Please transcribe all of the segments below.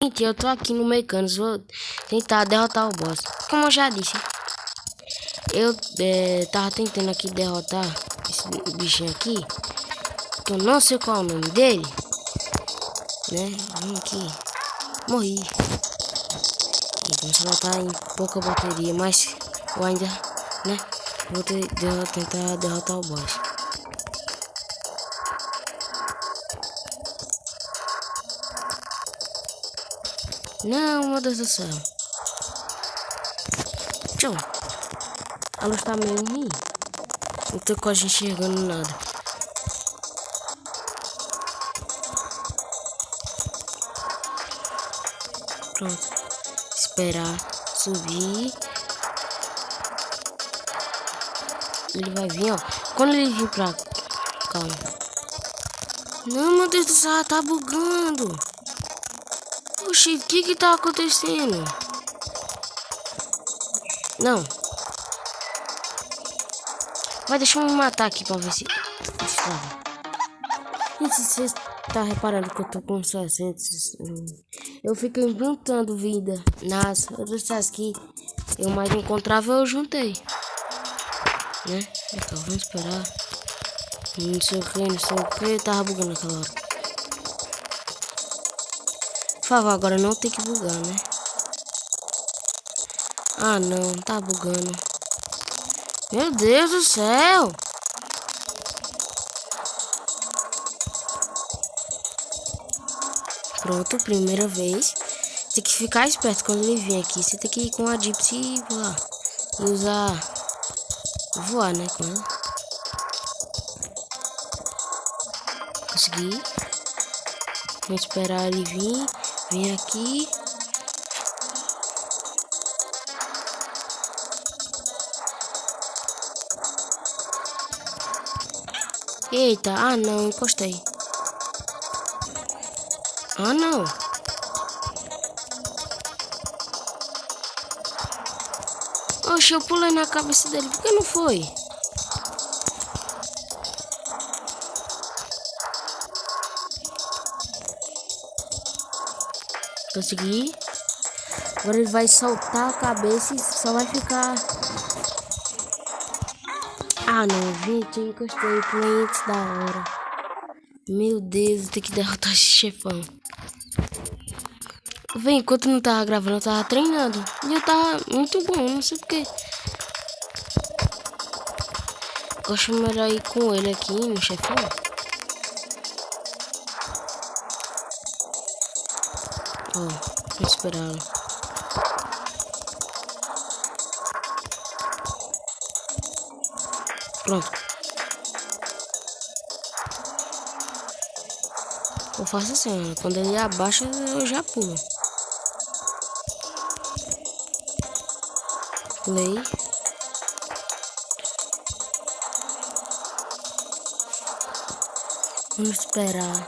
Gente, eu tô aqui no Mecânicos, vou tentar derrotar o boss. Como eu já disse, eu tava tentando aqui derrotar esse bichinho aqui, que eu não sei qual é o nome dele, né? Vim aqui, morri. Então, se ela tá em pouca bateria, mas eu ainda, né? Vou tentar derrotar o boss. Não, meu Deus do céu. Tchau. A luz tá meio ruim. Não tô quase enxergando nada. Pronto. Esperar subir. Ele vai vir, ó. Quando ele vir pra cá. Calma. Não, meu Deus do céu, tá bugando. Oxi, o que tá acontecendo? Não. Vai, deixa eu me matar aqui pra ver se estraga. E se você tá reparando que eu tô com 60, eu fico implantando vida nas outras que eu mais encontrava, eu juntei, né? Então vamos esperar. Não sei o que, tava bugando naquela hora. Por favor, agora não tem que bugar, né? Ah não, tá bugando. Meu Deus do céu! Pronto, primeira vez. Tem que ficar esperto quando ele vir aqui. Você tem que ir com a Gypsy e voar. E usar... voar, né, com ela. Consegui. Vamos esperar ele vir. Vem aqui. Eita, ah não, encostei. Ah não. Oxe, eu pulei na cabeça dele, por que não foi? Consegui. Agora ele vai soltar a cabeça e só vai ficar... Ah não, gente, eu encostei, pulei antes da hora. Meu Deus, eu tenho que derrotar esse chefão. Vem, enquanto não tava gravando, eu tava treinando. E eu tava muito bom, não sei porquê. Gosto melhor ir com ele aqui no chefão. Ó, vamos esperar. Pronto. Eu faço assim, ó, quando ele abaixa, eu já pulo. Pulei. Vamos esperar.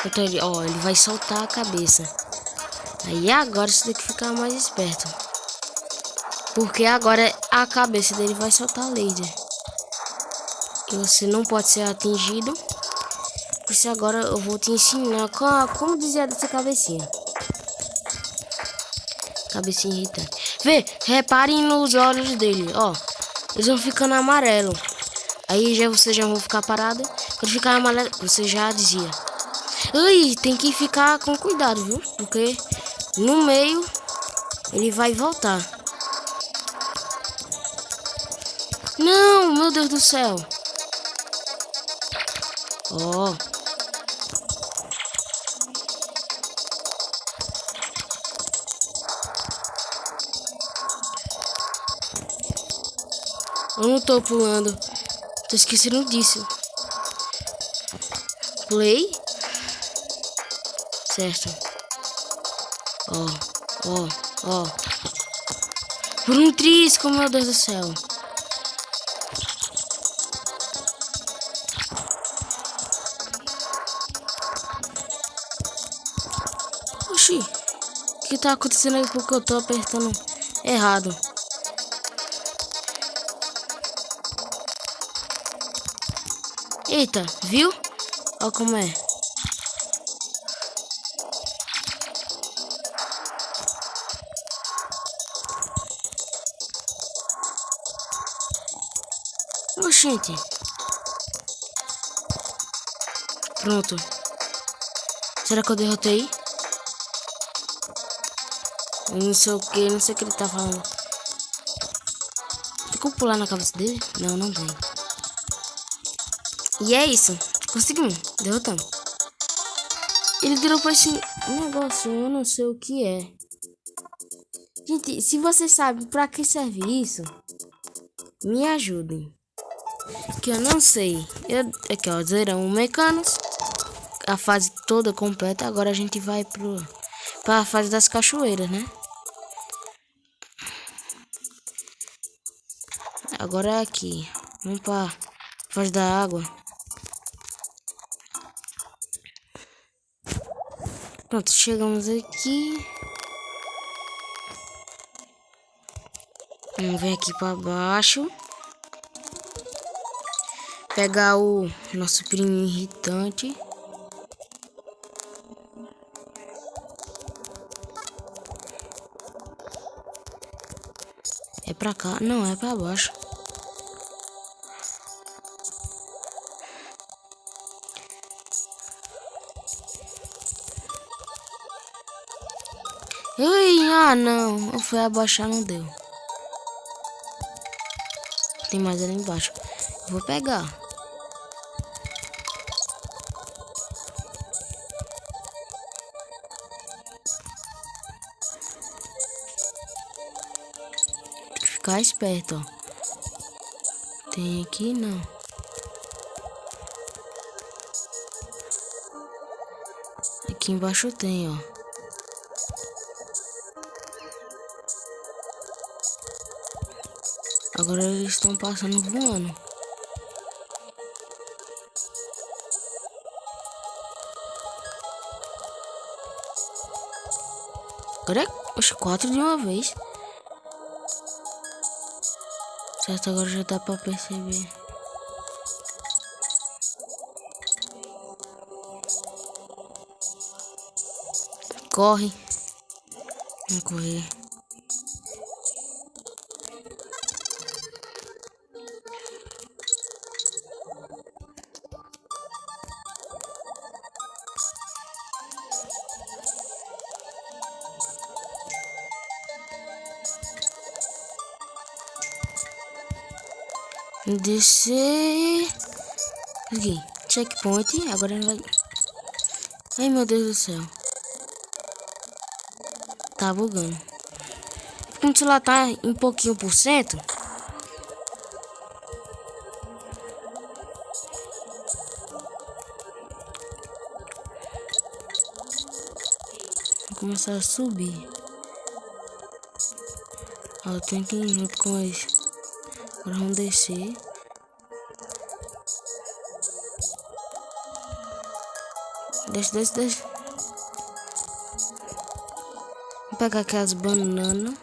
Então ele, ó, ele vai soltar a cabeça. Aí agora você tem que ficar mais esperto. Porque agora a cabeça dele vai soltar laser. E você não pode ser atingido. Por isso agora eu vou te ensinar como desviar dessa cabecinha. Cabecinha irritante. Vê, reparem nos olhos dele, ó. Eles vão ficando amarelo. Aí você já vão ficar parado. Quando ficar amarelo, você já desvia. Ai, tem que ficar com cuidado, viu? Porque no meio ele vai voltar. Não, meu Deus do céu. Ó. Eu não tô pulando. Tô esquecendo disso. Play. Certo. Ó. Por um trisco, meu Deus do céu. Oxi. O que tá acontecendo aí porque eu tô apertando errado? Eita, viu? Olha como é. Oxente. Pronto. Será que eu derrotei? Eu não sei o que, não sei o que ele tá falando. Tem como pular na cabeça dele? Não, não tem. E é isso. Conseguimos. Derrotamos. Ele dropou esse negócio, eu não sei o que é. Gente, se vocês sabem pra que serve isso, me ajudem. Que eu não sei. Aqui ó, zeramos Mecanos. A fase toda completa. Agora a gente vai pra fase das cachoeiras, né? Agora é aqui. Vamos pra fase da água. Pronto, chegamos aqui. Vamos ver aqui pra baixo. Pegar o nosso primo irritante. É pra cá? Não, é pra baixo. Ai, não. Eu fui abaixar, não deu. Tem mais ali embaixo. Vou pegar. Tem que ficar esperto, ó. Tem aqui, não. Aqui embaixo tem, ó. Agora eles estão passando voando. Agora é os 4 de uma vez. Certo, agora já dá pra perceber. Corre. Vamos correr. Descer. Aqui, checkpoint. Agora ele vai. Ai, meu Deus do céu. Tá bugando. Como o celular tá em pouquinho por cento. Vou começar a subir. Ó, eu tenho que ir junto com eles. Agora vamos descer. Desce, desce, desce. Vou pegar aqui as bananas.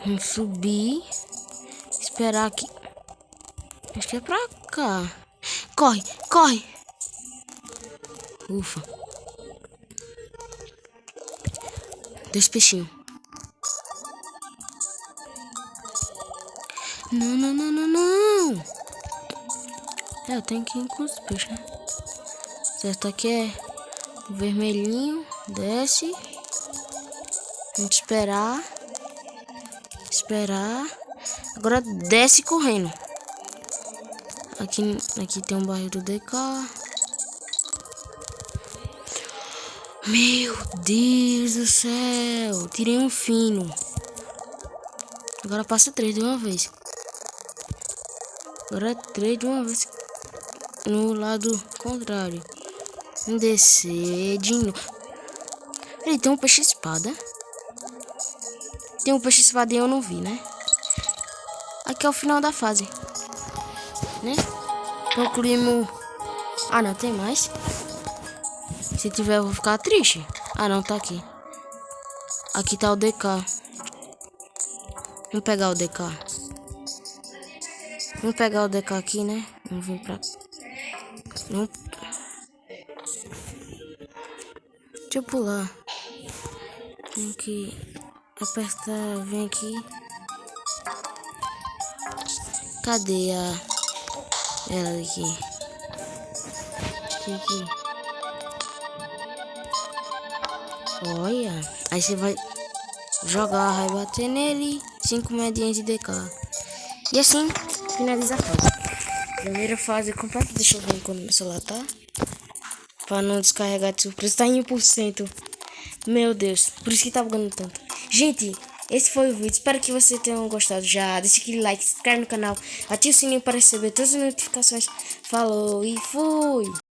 Vamos subir. Esperar aqui. Acho que é pra cá. Corre, corre. Ufa. Dois peixinhos. Não, não, não, não, não. É, eu tenho que ir com os peixes, né? Certo, aqui é o vermelhinho. Desce. Vamos esperar. Esperar. Agora desce correndo. Aqui tem um barril do DK. Meu Deus do céu. Tirei um fino. Agora passa 3 de uma vez. Agora 3 de uma vez. No lado contrário. Descer de novo. Ele tem um peixe espada. Tem um peixe espada e eu não vi, né? Aqui é o final da fase, né? Concluímos. Ah, não, tem mais. Se tiver, eu vou ficar triste. Ah, não, tá aqui. Aqui tá o DK. Vamos pegar o DK. Vamos pegar o DK aqui, né? Vamos vir pra... Vamos... Deixa eu pular. Tem que apertar, vem aqui. Cadê ela aqui? Aqui. Olha. Aí você vai jogar, vai bater nele. 5 moedinhas de DK. E assim, finaliza a fase. Primeira fase completa. Deixa eu ver quando meu celular tá. Pra não descarregar de surpresa. Tá em 1%. Meu Deus. Por isso que tá bugando tanto. Gente, esse foi o vídeo. Espero que vocês tenham gostado já. Deixa aquele like, se inscreve no canal. Ative o sininho para receber todas as notificações. Falou e fui.